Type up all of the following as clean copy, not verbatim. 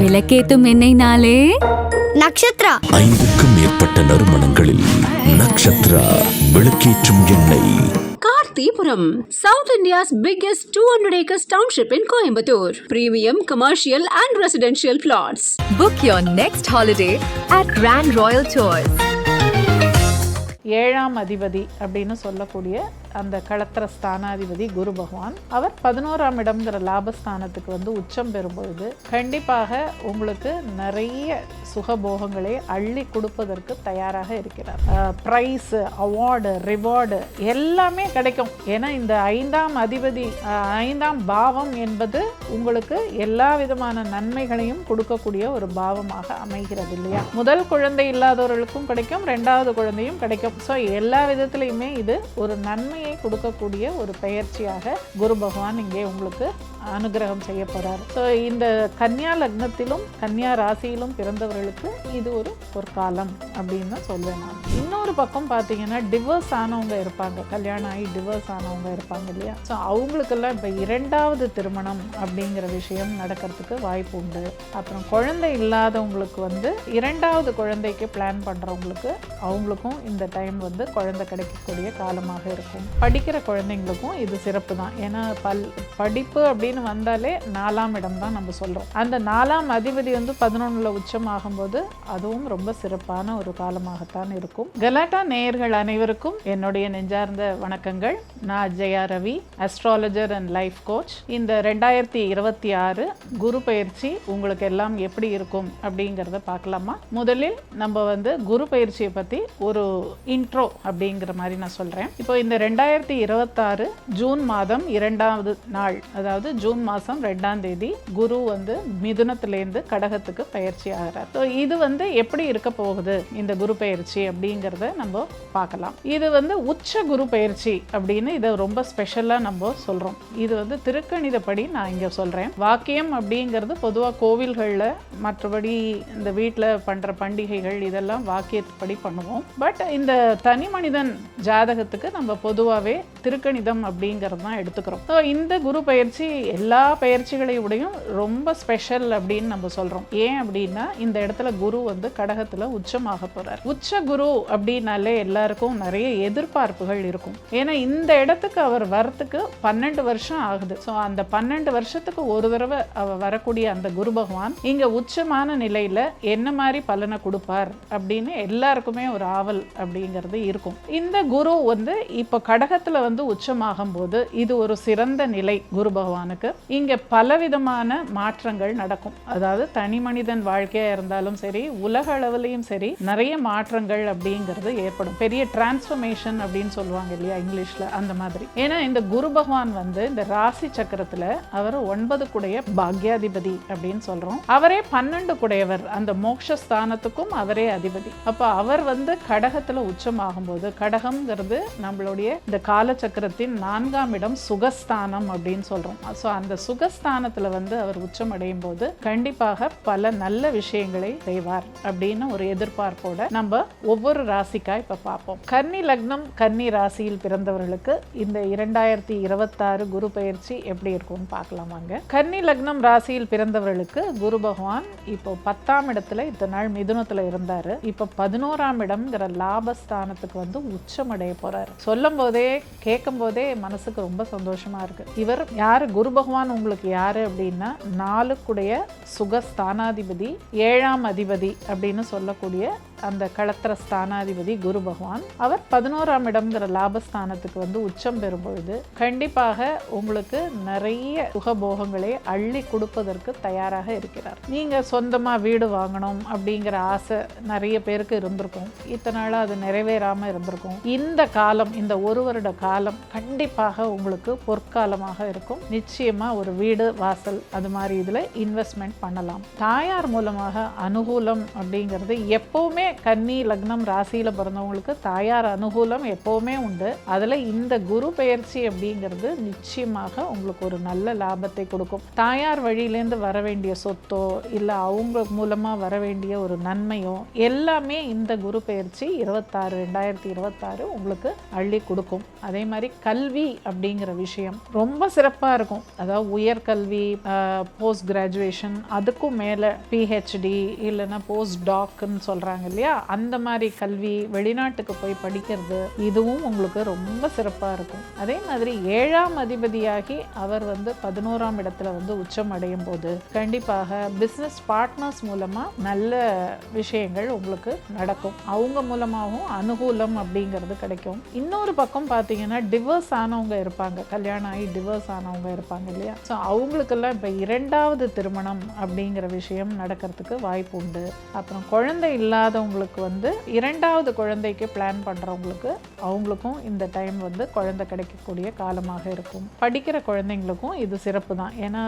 விளக்கேத்தும் எண்ணெய்னாலே நக்ஷத்ரா. 5க்கும் மேற்பட்ட நறுமணங்களில் நக்ஷத்ரா விளக்கேற்றும் எண்ணெய். Karthipuram, South India's biggest 200 acres township in Coimbatore. Premium commercial and residential plots. book your next holiday at Grand Royal Tours. 7ஆம் அதிபதி அப்படின்னு சொல்லக்கூடிய அந்த களத்திர ஸ்தானாதிபதி குரு பகவான் அவர் 11ஆம் இடம்ங்கிற லாபஸ்தானத்துக்கு வந்து உச்சம் பெறும்பொழுது கண்டிப்பாக உங்களுக்கு நிறைய சுகபோகங்களை அள்ளி கொடுப்பதற்கு தயாராக இருக்கிறார். ப்ரைஸ், அவார்டு, ரிவார்டு எல்லாமே கிடைக்கும். ஏன்னா இந்த 5ஆம் அதிபதி 5ஆம் பாவம் என்பது உங்களுக்கு எல்லா விதமான நன்மைகளையும் கொடுக்கக்கூடிய ஒரு பாவமாக அமைகிறது இல்லையா. முதல் குழந்தை இல்லாதவர்களுக்கும் கிடைக்கும், 2வது குழந்தையும் கிடைக்கும். ஸோ எல்லா விதத்துலையுமே இது ஒரு நன்மையை கொடுக்கக்கூடிய ஒரு பெயர்ச்சியாக குரு பகவான் இங்கே உங்களுக்கு அனுகிரகம் செய்ய போறார். ஸோ இந்த கன்னியா லக்னத்திலும் கன்னியா ராசியிலும் பிறந்தவர்களுக்கு இது ஒரு பொற்காலம் அப்படின்னு தான் சொல்வேன் நான். இன்னொரு பக்கம் பார்த்தீங்கன்னா டிவோர்ஸ் ஆனவங்க இருப்பாங்க, கல்யாணம் ஆகி டிவோர்ஸ் ஆனவங்க இருப்பாங்க இல்லையா. ஸோ அவங்களுக்கெல்லாம் இப்போ 2வது திருமணம் அப்படிங்கிற விஷயம் நடக்கிறதுக்கு வாய்ப்பு உண்டு. அப்புறம் குழந்தை இல்லாதவங்களுக்கு வந்து 2வது குழந்தைக்கு பிளான் பண்ணுறவங்களுக்கு அவங்களுக்கும் இந்த டைம் வந்து குழந்தை கிடைக்கக்கூடிய காலமாக இருக்கும். படிக்கிற குழந்தைங்களுக்கும் இது சிறப்பு தான். ஏன்னா படிப்பு அப்படின்னு வந்தாலே 4ஆம் இடம் தான் நம்ம சொல்றோம். அந்த 4ஆம் அதிபதி வந்து 11ல உச்சம் ஆகும்போது அதுவும் ரொம்ப சிறப்பான ஒரு காலமாகத்தான் இருக்கும். கலாட்டா நேயர்கள் அனைவருக்கும் என்னுடைய நெஞ்சார்ந்த வணக்கங்கள். நான் Jaya Ravi, astrologer and life coach. இந்த 2026 குரு பயிற்சி உங்களுக்கு எல்லாம் எப்படி இருக்கும் அப்படிங்கிறத பார்க்கலாமா? முதலில் நம்ம வந்து குரு பயிற்சியை பற்றி ஒரு இன்ட்ரோ அப்படிங்கிற மாதிரி நான் சொல்கிறேன். இப்போ இந்த 2026 ஜூன் மாதம் 2வது நாள், அதாவது ஜூன் மாதம் 2ஆம் தேதி குரு வந்து மிதுனத்திலேருந்து கடகத்துக்கு பயிற்சி ஆகிறார். ஸோ இது வந்து எப்படி இருக்க போகுது இந்த குரு பயிற்சி அப்படிங்கிறத நம்ம பார்க்கலாம். இது வந்து உச்ச குரு பயிற்சி அப்படின்னு இதை ரொம்ப ஸ்பெஷலாக நம்ம சொல்கிறோம். இது வந்து திருக்கணிதப்படி நான் இங்கே சொல்கிறேன். வாக்கியம் அப்படிங்கிறது பொதுவாக கோவில்களில் மற்றபடி இந்த வீட்டில் பண்ணுற பண்டிகைகள் இதெல்லாம் வாக்கியப்படி பண்ணுவோம். பட் இந்த தனி மனிதன் ஜாதகத்துக்கு நம்ம பொதுவாகவே திருக்கணிதம் அப்படிங்கிறது தான் எடுத்துக்கிறோம். ஸோ இந்த குரு பயிற்சி எல்லா பயிற்சிகளையும் ரொம்ப ஸ்பெஷல் அப்படின்னு நம்ம சொல்கிறோம். ஏன் அப்படின்னா இந்த இடத்துல குரு வந்து கடகத்தில் உச்சமாக போகிறார். உச்ச குரு அப்படின்னாலே எல்லாருக்கும் நிறைய எதிர்பார்ப்புகள் இருக்கும். ஏன்னா இந்த இடத்துக்கு அவர் வரத்துக்கு 12 வருஷம் ஆகுது. ஸோ அந்த 12 வருஷத்துக்கு ஒரு தடவை அவர் வரக்கூடிய அந்த குரு பகவான் இங்கே உச்சமான நிலையில் என்ன மாதிரி பலனை கொடுப்பார் அப்படின்னு எல்லாருக்குமே ஒரு ஆவல் அப்படிங்கிறது இருக்கும். இந்த குரு வந்து இப்போ கடகத்துல வந்து உச்சமாகும் போது இது ஒரு சிறந்த நிலை குரு பகவானுக்கு. இங்க பலவிதமான மாற்றங்கள் நடக்கும். அதாவது தனி மனிதன் வாழ்க்கையா இருந்தாலும் சரி, உலக அளவுலையும் சரி, நிறைய மாற்றங்கள் அப்படிங்கிறது ஏற்படும். பெரிய டிரான்ஸ்ஃபர்மேஷன் அப்படின்னு சொல்லுவாங்க இல்லையா இங்கிலீஷ்ல, அந்த மாதிரி. ஏன்னா இந்த குரு பகவான் வந்து இந்த ராசி சக்கரத்துல அவர் 9 குடைய பாக்யாதிபதி அப்படின்னு சொல்றோம். அவரே 12 குடையவர், அந்த மோட்சஸ்தானத்துக்கும் அவரே அதிபதி. அப்ப அவர் வந்து கடகத்துல உச்சமாகும் போது, கடகம்ங்கிறது நம்மளுடைய இந்த காலச்சக்கரத்தின் 4ஆம் இடம் சுகஸ்தானம் அப்படின்னு சொல்றோம். ஸோ அந்த சுகஸ்தானத்துல வந்து அவர் உச்சம் அடையும் போது கண்டிப்பாக பல நல்ல விஷயங்களை செய்வார் அப்படின்னு ஒரு எதிர்பார்ப்போட நம்ம ஒவ்வொரு ராசிக்கா இப்ப பார்ப்போம். கன்னி லக்னம் கன்னி ராசியில் பிறந்தவர்களுக்கு இந்த 2026 குரு பயிற்சி எப்படி இருக்கும்னு பார்க்கலாம் வாங்க. கன்னி லக்னம் ராசியில் பிறந்தவர்களுக்கு குரு பகவான் இப்போ 10ஆம் இடத்துல இத்தனை நாள் மிதுனத்துல இருந்தாரு. இப்போ 11ஆம் இடம்ங்கிற லாபஸ்தானத்துக்கு வந்து உச்சமடைய போறாரு. சொல்லும் போதே கேட்கும் போதே மனசுக்கு ரொம்ப சந்தோஷமா இருக்கு. இவர் யாரு? குரு பகவான் உங்களுக்கு யாரு அப்படின்னா 4 குடைய சுகஸ்தானாதிபதி, 7ஆம் அதிபதி அப்படின்னு சொல்லக்கூடிய அந்த களத்திர ஸ்தானாதிபதி குரு பகவான். அவர் 11ஆம் இடம்ங்கிற லாபஸ்தானத்துக்கு வந்து உச்சம் பெறும் பொழுது கண்டிப்பாக உங்களுக்கு நிறைய சுகபோகங்களை அள்ளி கொடுப்பதற்கு தயாராக இருக்கிறார். நீங்க சொந்தமா வீடு வாங்கணும் அப்படிங்கிற ஆசை நிறைய பேருக்கு இருந்திருக்கும். இத்தனை நாளா அது நிறைவேறாம இருந்திருக்கும். இந்த காலம், இந்த 1 வருட காலம் கண்டிப்பாக உங்களுக்கு பொற்காலமாக இருக்கும். நிச்சயமா ஒரு வீடு வாசல் அது மாதிரி இதுல இன்வெஸ்ட்மெண்ட் பண்ணலாம். தாயார் மூலமாக அனுகூலம் அப்படிங்கிறது எப்பவுமே கன்னி லக்னம் ராசியில பிறந்தவங்களுக்கு தாயார் அனுகூலம் எப்பவுமே உண்டு. அதுல இந்த குரு பெயர்ச்சி அப்படிங்கிறது நிச்சயமாக உங்களுக்கு ஒரு நல்ல லாபத்தை கொடுக்கும். தாயார் வழியிலேருந்து வர வேண்டிய சொத்தோ இல்ல அவங்க மூலமா வர வேண்டிய ஒரு நன்மையோ எல்லாமே இந்த குரு பெயர்ச்சி 2026 உங்களுக்கு அள்ளி கொடுக்கும். அதே மாதிரி கல்வி அப்படிங்கிற விஷயம் ரொம்ப சிறப்பா இருக்கும். அதாவது உயர்கல்வி, போஸ்ட் கிராஜுவேஷன், அதுக்கும் மேலே பிஹெச்டி இல்லைன்னா போஸ்ட் டாக்னு சொல்கிறாங்க இல்லையா, அந்த மாதிரி கல்வி, வெளிநாட்டுக்கு போய் படிக்கிறது, இதுவும் உங்களுக்கு ரொம்ப சிறப்பாக இருக்கும். அதே மாதிரி 7ஆம் அதிபதியாகி அவர் 11ஆம் இடத்துல உச்சம் அடையும் போது கண்டிப்பாக பிஸ்னஸ் பார்ட்னர்ஸ் மூலமாக நல்ல விஷயங்கள் உங்களுக்கு நடக்கும். அவங்க மூலமாகவும் அனுகூலம் அப்படிங்கிறது கிடைக்கும். இன்னொரு பக்கம் பார்த்தீங்கன்னா டிவோர்ஸ் ஆனவங்க இருப்பாங்க, கல்யாணம் ஆகி டிவோர்ஸ் ஆனவங்க இருப்பாங்க இல்லையா, ஸோ அவங்களுக்கெல்லாம் இப்போ 2வது திருமணம் அப்படிங்கிற விஷயம் நடக்கிறதுக்கு வாய்ப்பு உண்டு. அப்புறம் குழந்தை இல்லாதவங்களுக்கு 2வது குழந்தைக்கு பிளான் பண்ணுறவங்களுக்கு அவங்களுக்கும் இந்த டைம் குழந்தை கிடைக்கக்கூடிய காலமாக இருக்கும். படிக்கிற குழந்தைங்களுக்கும் இது சிறப்பு தான். ஏன்னா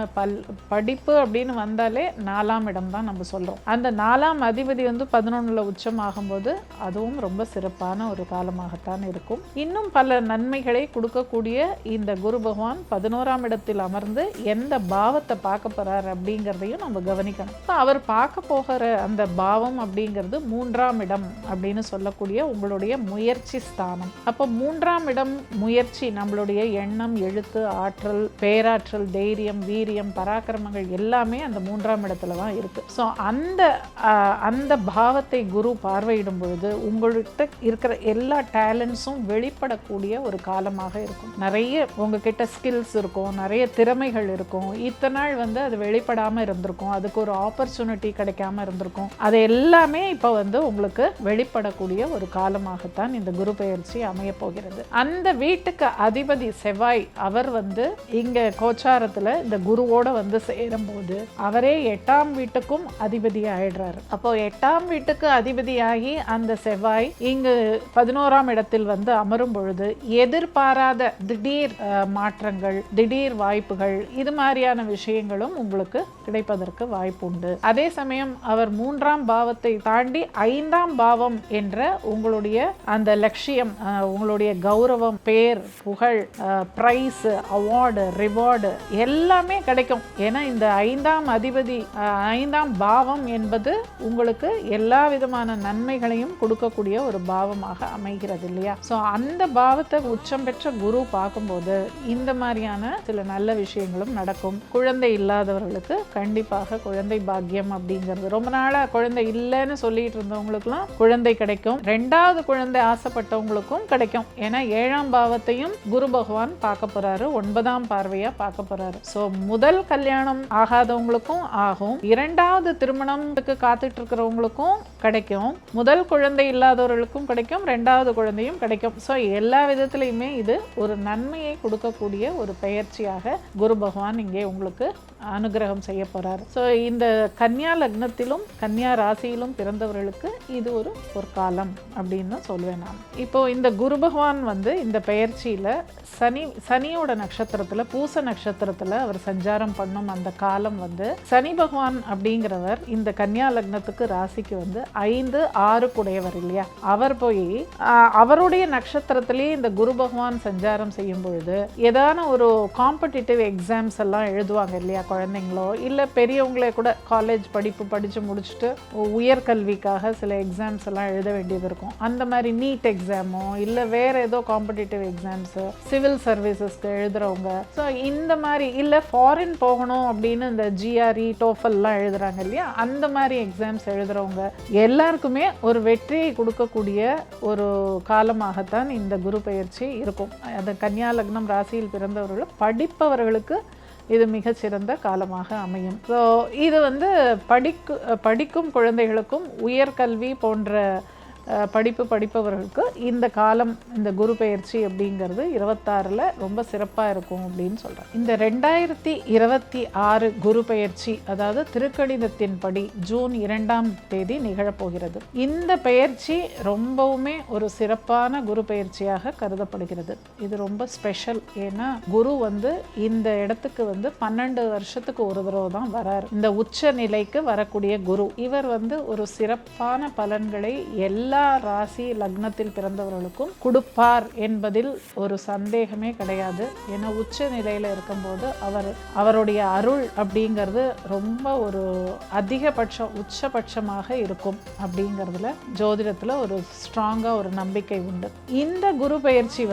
படிப்பு அப்படின்னு வந்தாலே 4ஆம் இடம் தான் நம்ம சொல்கிறோம். அந்த 4ஆம் அதிபதி 11ல் உச்சம் ஆகும்போது அதுவும் ரொம்ப சிறப்பான ஒரு காலமாகத்தான் இருக்கும். இன்னும் பல நன்மைகளை கொடுக்கக்கூடிய இந்த குரு பகவான் 11ஆம் இடத்தில் அமர்ந்து எந்த பாவத்தை பார்க்க போறார் அப்படிங்கிறதையும் நம்ம கவனிக்கணும். அவர் பார்க்க போகிற அந்த பாவம் அப்படிங்கிறது 3ஆம் இடம் அப்படின்னு சொல்லக்கூடிய உங்களுடைய முயற்சி ஸ்தானம். அப்போ 3ஆம் இடம் முயற்சி, நம்மளுடைய எண்ணம், எழுத்து, ஆற்றல், பேராற்றல், தைரியம், வீரியம், பராக்கிரமங்கள் எல்லாமே அந்த 3ஆம் இடத்துல தான் இருக்கு. ஸோ அந்த பாவத்தை குரு பார்வையிடும் பொழுது உங்கள்கிட்ட இருக்கிற எல்லா டேலண்ட்ஸும் வெளிப்படக்கூடிய ஒரு காலமாக இருக்கும். நிறைய உங்ககிட்ட ஸ்கில்ஸ் இருக்கும், நிறைய திறமைகள் இருக்கும். இத்தனை நாள் அது வெளிப்படாமல் இருந்திருக்கும், அதுக்கு ஒரு ஆப்பர்ச்சுனிட்டி கிடைக்காம இருந்திருக்கும். அது எல்லாமே இப்போ உங்களுக்கு வெளிப்படக்கூடிய ஒரு காலமாகத்தான் இந்த குரு பெயர்ச்சி அமைய போகிறது. அந்த வீட்டுக்கு அதிபதி செவ்வாய் அவர் இங்க கோச்சாரத்துல இந்த குருவோட சேரும் போது அவரே 8ஆம் வீட்டுக்கும் அதிபதி ஆயிடுறாரு. அப்போ 8ஆம் வீட்டுக்கு அதிபதியாகி அந்த செவ்வாய் இங்கு 11ஆம் இடத்தில் அமரும் பொழுது எதிர்பாராத திடீர் மாற்றங்கள், திடீர் வாய்ப்புகள், இது மாதிரியான விஷயங்களும் உங்களுக்கு கிடைப்பதற்கு வாய்ப்பு உண்டு. அதே சமயம் அவர் 3ஆம் பாவத்தை தாண்டி 5ஆம் பாவம் என்ற உங்களுடைய அந்த லட்சியம், உங்களுடைய கௌரவம், பேர், புகழ், பிரைஸ், அவார்டு, ரிவார்டு எல்லாமே கிடைக்கும். ஏன்னா இந்த 5ஆம் அதிபதி, 5ஆம் பாவம் என்பது உங்களுக்கு எல்லா விதமான நன்மைகளையும் கொடுக்கக்கூடிய ஒரு பாவமாக அமைகிறது இல்லையா. ஸோ அந்த பாவத்தை உச்சம் பெற்ற குரு பார்க்கும்போது இந்த மாதிரியான சில நல்ல விஷயங்களும் நடக்கும். குழந்தை இல்லாதவர்களுக்கு கண்டிப்பாக குழந்தை பாக்கியம் அப்படிங்கிறது, ரொம்ப நாளாக குழந்தை இல்லைன்னு சொல்லிட்டு இருந்தவங்களுக்குலாம் குழந்தை கிடைக்கும். 2வது குழந்தை ஆசைப்பட்டவங்களுக்கும் கிடைக்கும். ஏன்னா 7ஆம் பாவத்தையும் குரு பகவான் பார்க்க போறாரு, 9ஆம் பார்வையா பார்க்க போறாரு. ஸோ முதல் கல்யாணம் ஆகாதவங்களுக்கும் ஆகும், 2வது திருமணத்துக்கு காத்துட்டு இருக்கிறவங்களுக்கும் கிடைக்கும், முதல் குழந்தை இல்லாதவர்களுக்கும் கிடைக்கும், 2வது குழந்தையும் கிடைக்கும். ஸோ எல்லா விதத்திலையுமே இது ஒரு நன்மையை கொடுக்கக்கூடிய ஒரு பெயர்ச்சியாக குரு பகவான் இங்கே உங்களுக்கு அனுகிரகம் செய்ய போறார். ஸோ இந்த கன்னியா லக்னத்திலும் கன்னியா ராசியிலும் பிறந்தவர்களுக்கு இது ஒரு காலம் அப்படின்னு சொல்லுவேன் நான். இப்போ இந்த குரு பகவான் இந்த பெயர்ச்சியில சனியோட நட்சத்திரத்துல, பூச நட்சத்திரத்துல அவர் சஞ்சாரம் பண்ணும் அந்த காலம் சனி பகவான் அப்படிங்கிறவர் இந்த கன்னியா லக்னத்துக்கு ராசிக்கு 5, 6 குடையவர் இல்லையா, அவர் போய் அவருடைய நட்சத்திரத்திலேயே இந்த குரு பகவான் சஞ்சாரம் செய்யும் பொழுது ஏதான ஒரு காம்படிட்டிவ் எக்ஸாம்ஸ் எல்லாம் எழுதுவாங்க இல்லையா குழந்தைங்களோ, இல்லை பெரியவங்களே கூட காலேஜ் படித்து முடிச்சுட்டு உயர்கல்விக்காக சில எக்ஸாம்ஸ் எல்லாம் எழுத வேண்டியது இருக்கும். அந்த மாதிரி நீட் எக்ஸாமோ இல்லை வேற ஏதோ காம்படிட்டிவ் எக்ஸாம்ஸ், சிவில் சர்வீசஸ்க்கு எழுதுறவங்க, ஸோ இந்த மாதிரி இல்லை ஃபாரின் போகணும் அப்படின்னு இந்த GRE, டோஃபல்லாம் எழுதுறாங்க இல்லையா, அந்த மாதிரி எக்ஸாம்ஸ் எழுதுறவங்க எல்லாருக்குமே ஒரு வெற்றியை கொடுக்கக்கூடிய ஒரு காலமாகத்தான் இந்த குரு பெயர்ச்சி இருக்கும். அந்த கன்னியா லக்னம் ராசியில் பிறந்தவர்கள் படிப்பவர்களுக்கு இது மிகச்சிறந்த காலமாக அமையும். ஸோ இது படிக்கும் குழந்தைகளுக்கும் உயர்கல்வி போன்ற படிப்பவர்களுக்கு இந்த காலம், இந்த குரு பெயர்ச்சி அப்படிங்கிறது 26ல் ரொம்ப சிறப்பாக இருக்கும் அப்படின்னு சொல்கிறேன். இந்த 2026 குரு பெயர்ச்சி, அதாவது திருக்கணிதத்தின் படி ஜூன் 2ஆம் தேதி நிகழப்போகிறது. இந்த பெயர்ச்சி ரொம்பவுமே ஒரு சிறப்பான குரு பெயர்ச்சியாக கருதப்படுகிறது. இது ரொம்ப ஸ்பெஷல். ஏன்னா குரு இந்த இடத்துக்கு 12 வருஷத்துக்கு ஒரு தடவை தான் வராரு. இந்த உச்ச நிலைக்கு வரக்கூடிய குரு இவர் ஒரு சிறப்பான பலன்களை எல்லா எல்லா ராசி லக்னத்தில் பிறந்தவர்களுக்கும் கொடுப்பார் என்பதில் ஒரு சந்தேகமே கிடையாது. ஏன்னா உச்ச நிலையில் இருக்கும்போது அவருடைய அருள் அப்படிங்கிறது ரொம்ப ஒரு அதிகபட்சம் உச்சபட்சமாக இருக்கும் அப்படிங்கிறதுல ஜோதிடத்தில் ஒரு ஸ்ட்ராங்காக ஒரு நம்பிக்கை உண்டு. இந்த குரு பயிற்சி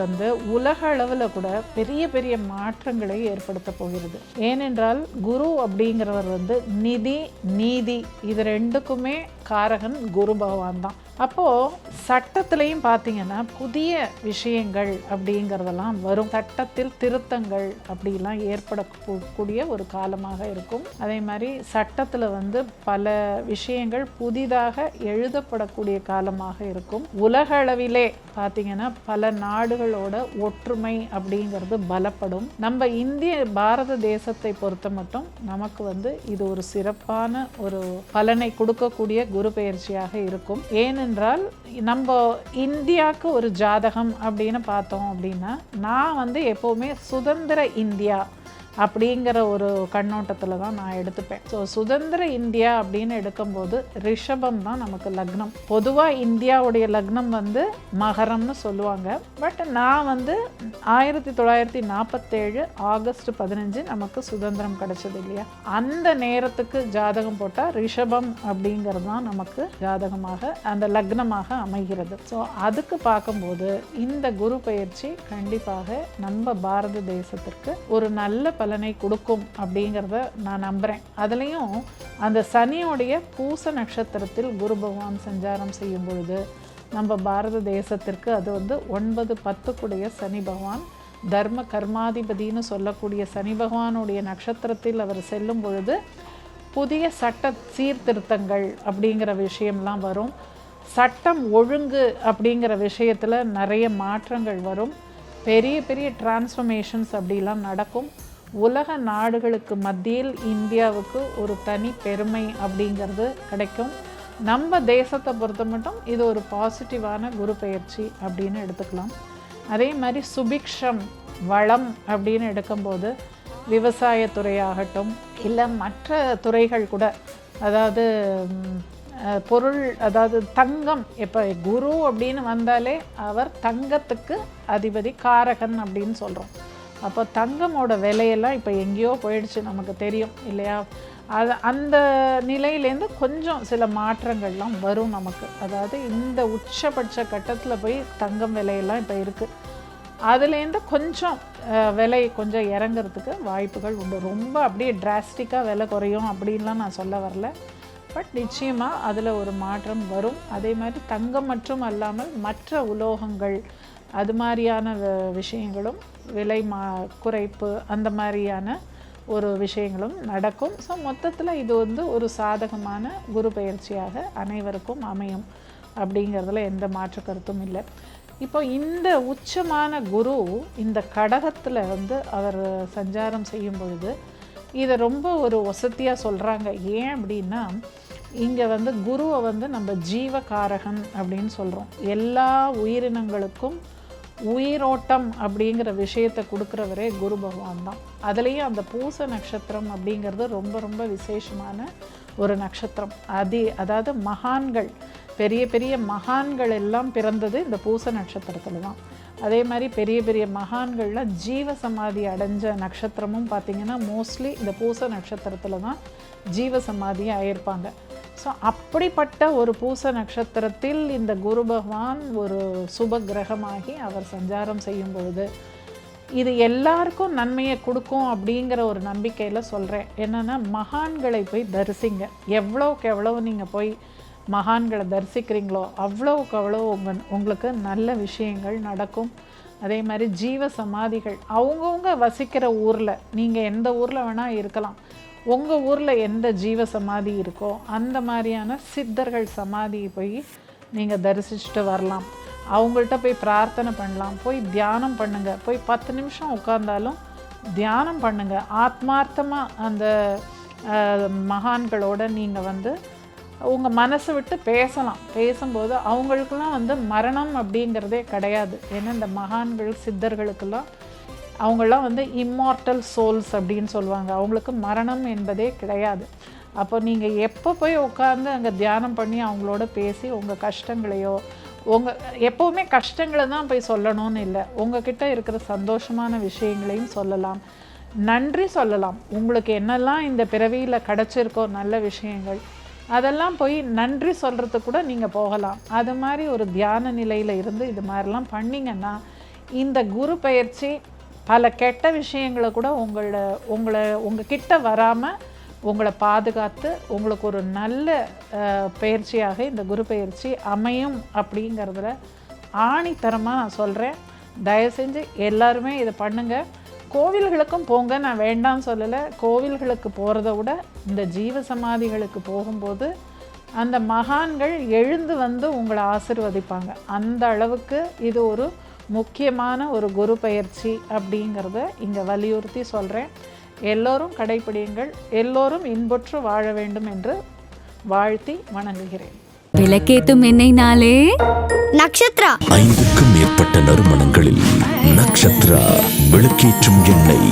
உலக அளவில் கூட பெரிய பெரிய மாற்றங்களை ஏற்படுத்த போகிறது. ஏனென்றால் குரு அப்படிங்கிறவர் நிதி நீதி இது ரெண்டுக்குமே காரகன் குரு பகவான் தான். அப்போது சட்டத்திலையும் பார்த்தீங்கன்னா புதிய விஷயங்கள் அப்படிங்கிறதெல்லாம் வரும். சட்டத்தில் திருத்தங்கள் அப்படிலாம் ஏற்படக்கூடிய ஒரு காலமாக இருக்கும். அதே மாதிரி சட்டத்தில் பல விஷயங்கள் புதிதாக எழுதப்படக்கூடிய காலமாக இருக்கும். உலக அளவிலே பார்த்தீங்கன்னா பல நாடுகளோட ஒற்றுமை அப்படிங்கிறது பலப்படும். நம்ம பாரத தேசத்தை பொறுத்த மட்டும் நமக்கு இது ஒரு சிறப்பான ஒரு பலனை கொடுக்கக்கூடிய குரு பெயர்ச்சியாக இருக்கும். ஏனென்றால் நம்ம இந்தியாவுக்கு ஒரு ஜாதகம் அப்படின்னு பார்த்தோம் அப்படின்னா நான் எப்போவுமே சுதந்திர இந்தியா அப்படிங்கிற ஒரு கண்ணோட்டத்தில் தான் நான் எடுத்துப்பேன். ஸோ சுதந்திர இந்தியா அப்படின்னு எடுக்கும்போது ரிஷபம் தான் நமக்கு லக்னம். பொதுவாக இந்தியாவுடைய லக்னம் மகரம்னு சொல்லுவாங்க. பட் நான் 1947 ஆகஸ்ட் 15 நமக்கு சுதந்திரம் கிடைச்சது இல்லையா, அந்த நேரத்துக்கு ஜாதகம் போட்டால் ரிஷபம் அப்படிங்கிறது தான் நமக்கு ஜாதகமாக அந்த லக்னமாக அமைகிறது. ஸோ அதுக்கு பார்க்கும்போது இந்த குரு பயிற்சி கண்டிப்பாக நம்ம பாரத தேசத்திற்கு ஒரு நல்ல பலனை கொடுக்கும் அப்படிங்கிறத நான் நம்புகிறேன். அதுலேயும் அந்த சனியோடைய பூச நட்சத்திரத்தில் குரு பகவான் சஞ்சாரம் செய்யும் பொழுது நம்ம பாரத தேசத்திற்கு அது 9-10 சனி பகவான் தர்ம கர்மாதிபதினு சொல்லக்கூடிய சனி பகவானுடைய நட்சத்திரத்தில் அவர் செல்லும் பொழுது புதிய சட்ட சீர்திருத்தங்கள் அப்படிங்கிற விஷயம்லாம் வரும். சட்டம் ஒழுங்கு அப்படிங்கிற விஷயத்தில் நிறைய மாற்றங்கள் வரும். பெரிய பெரிய டிரான்ஸ்ஃபர்மேஷன்ஸ் அப்படிலாம் நடக்கும். உலக நாடுகளுக்கு மத்தியில் இந்தியாவுக்கு ஒரு தனி பெருமை அப்படிங்கிறது கிடைக்கும். நம்ம தேசத்தை பொறுத்த மட்டும் இது ஒரு பாசிட்டிவான குரு பெயர்ச்சி அப்படின்னு எடுத்துக்கலாம். அதே மாதிரி சுபிக்ஷம் வளம் அப்படின்னு எடுக்கும்போது விவசாயத்துறையாகட்டும் இல்லை மற்ற துறைகள் கூட, அதாவது பொருள், அதாவது தங்கம். இப்போ குரு அப்படின்னு வந்தாலே அவர் தங்கத்துக்கு அதிபதி காரகன் அப்படின்னு சொல்கிறோம். அப்போ தங்கமோட விலையெல்லாம் இப்போ எங்கேயோ போயிடுச்சு, நமக்கு தெரியும் இல்லையா. அந்த நிலையிலேருந்து கொஞ்சம் சில மாற்றங்கள்லாம் வரும் நமக்கு. அதாவது இந்த உச்சபட்ச கட்டத்தில் போய் தங்கம் விலையெல்லாம் இப்போ இருக்குது. அதுலேருந்து கொஞ்சம் விலை கொஞ்சம் இறங்கிறதுக்கு வாய்ப்புகள் உண்டு. ரொம்ப அப்படியே டிராஸ்டிக்காக விலை குறையும் அப்படின்லாம் நான் சொல்ல வரல. பட் நிச்சயமாக அதில் ஒரு மாற்றம் வரும். அதே மாதிரி தங்கம் மற்றும் அல்லாமல் மற்ற உலோகங்கள் அது மாதிரியான விஷயங்களும் விலை குறைப்பு அந்த மாதிரியான ஒரு விஷயங்களும் நடக்கும். ஸோ மொத்தத்தில் இது ஒரு சாதகமான குரு பயிற்சியாக அனைவருக்கும் அமையும் அப்படிங்கிறதுல எந்த மாற்று கருத்தும் இல்லை. இப்போ இந்த உச்சமான குரு இந்த கடகத்தில் அவர் சஞ்சாரம் செய்யும் பொழுது இதை ரொம்ப ஒரு வசதியாக சொல்கிறாங்க. ஏன் அப்படின்னா இங்கே குருவை நம்ம ஜீவகாரகன் அப்படின்னு சொல்கிறோம். எல்லா உயிரினங்களுக்கும் உயிரோட்டம் அப்படிங்கிற விஷயத்தை கொடுக்குறவரே குரு பகவான் தான். அதுலேயும் அந்த பூச நட்சத்திரம் அப்படிங்கிறது ரொம்ப ரொம்ப விசேஷமான ஒரு நட்சத்திரம். அதாவது மகான்கள், பெரிய பெரிய மகான்கள் எல்லாம் பிறந்தது இந்த பூச நட்சத்திரத்தில் தான். அதே மாதிரி பெரிய பெரிய மகான்கள்லாம் ஜீவ சமாதி அடைஞ்ச நட்சத்திரமும் பார்த்திங்கன்னா மோஸ்ட்லி இந்த பூச நட்சத்திரத்தில் தான் ஜீவ சமாதி ஆயிருப்பாங்க. ஸோ அப்படிப்பட்ட ஒரு பூச நட்சத்திரத்தில் இந்த குரு பகவான் ஒரு சுப கிரகமாகி அவர் சஞ்சாரம் செய்யும் பொழுது இது எல்லாருக்கும் நன்மையை கொடுக்கும் அப்படிங்கிற ஒரு நம்பிக்கையில் சொல்கிறேன். என்னென்னா மகான்களை போய் தரிசிங்க. எவ்வளோக்கு எவ்வளோ நீங்கள் போய் மகான்களை தரிசிக்கிறீங்களோ அவ்வளோக்கு அவ்வளோ உங்களுக்கு நல்ல விஷயங்கள் நடக்கும். அதே மாதிரி ஜீவ சமாதிகள் அவங்கவுங்க வசிக்கிற ஊரில், நீங்கள் எந்த ஊரில் வேணால் இருக்கலாம், உங்கள் ஊரில் எந்த ஜீவ சமாதி இருக்கோ அந்த மாதிரியான சித்தர்கள் சமாதியை போய் நீங்கள் தரிசிச்சுட்டு வரலாம். அவங்கள்ட்ட போய் பிரார்த்தனை பண்ணலாம், போய் தியானம் பண்ணுங்கள். போய் 10 நிமிஷம் உட்கார்ந்தாலும் தியானம் பண்ணுங்கள். ஆத்மார்த்தமாக அந்த மகான்களோட நீங்கள் உங்கள் மனசை விட்டு பேசலாம். பேசும்போது அவங்களுக்கெல்லாம் மரணம் அப்படிங்கிறதே கிடையாது. ஏன்னா இந்த மகான்கள் சித்தர்களுக்கெல்லாம் அவங்களாம் இம்மார்ட்டல் சோல்ஸ் அப்படின்னு சொல்லுவாங்க. அவங்களுக்கு மரணம் என்பதே கிடையாது. அப்போ நீங்கள் எப்போ போய் உட்காந்து அங்கே தியானம் பண்ணி அவங்களோட பேசி உங்கள் கஷ்டங்களையோ எப்போவுமே கஷ்டங்களை தான் போய் சொல்லணும்னு இல்லை, உங்ககிட்ட இருக்கிற சந்தோஷமான விஷயங்களையும் சொல்லலாம், நன்றி சொல்லலாம். உங்களுக்கு என்னெல்லாம் இந்த பிறவியில் கிடச்சிருக்கோ நல்ல விஷயங்கள் அதெல்லாம் போய் நன்றி சொல்கிறதுக்கு கூட நீங்கள் போகலாம். அது மாதிரி ஒரு தியான நிலையில் இருந்து இது மாதிரிலாம் பண்ணிங்கன்னா இந்த குரு பயிற்சி பல கெட்ட விஷயங்களை கூட உங்கள் கிட்ட வராமல் உங்களை பாதுகாத்து உங்களுக்கு ஒரு நல்ல பயிற்சியாக இந்த குரு பயிற்சி அமையும் அப்படிங்கிறதுல ஆணித்தரமாக நான் சொல்கிறேன். தயவு செஞ்சு எல்லாருமே இதை பண்ணுங்கள். கோவில்களுக்கும் போங்க, நான் வேண்டாம்னு சொல்லலை. கோவில்களுக்கு போகிறத விட இந்த ஜீவ சமாதிகளுக்கு போகும்போது அந்த மகான்கள் எழுந்து வந்து உங்களை ஆசிர்வதிப்பாங்க. அந்த அளவுக்கு இது ஒரு முக்கியமான ஒரு குரு பயிற்சி அப்படிங்கிறத இங்கே வலியுறுத்தி சொல்கிறேன். எல்லோரும் கடைப்பிடியுங்கள், எல்லோரும் இன்புற்று வாழ வேண்டும் என்று வாழ்த்தி வணங்குகிறேன். விளக்கேத்தும் எண்ணெய்னாலே நக்ஷத்ரா. 5க்கும் மேற்பட்ட நறுமணங்களில் நக்ஷத்ரா விளக்கேற்றும் எண்ணெய்.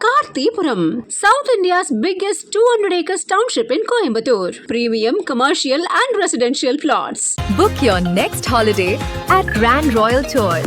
கார்த்திபுரம், South India's biggest 200 acres township in Coimbatore. Premium commercial and residential plots. book your next holiday at Grand Royal Tours.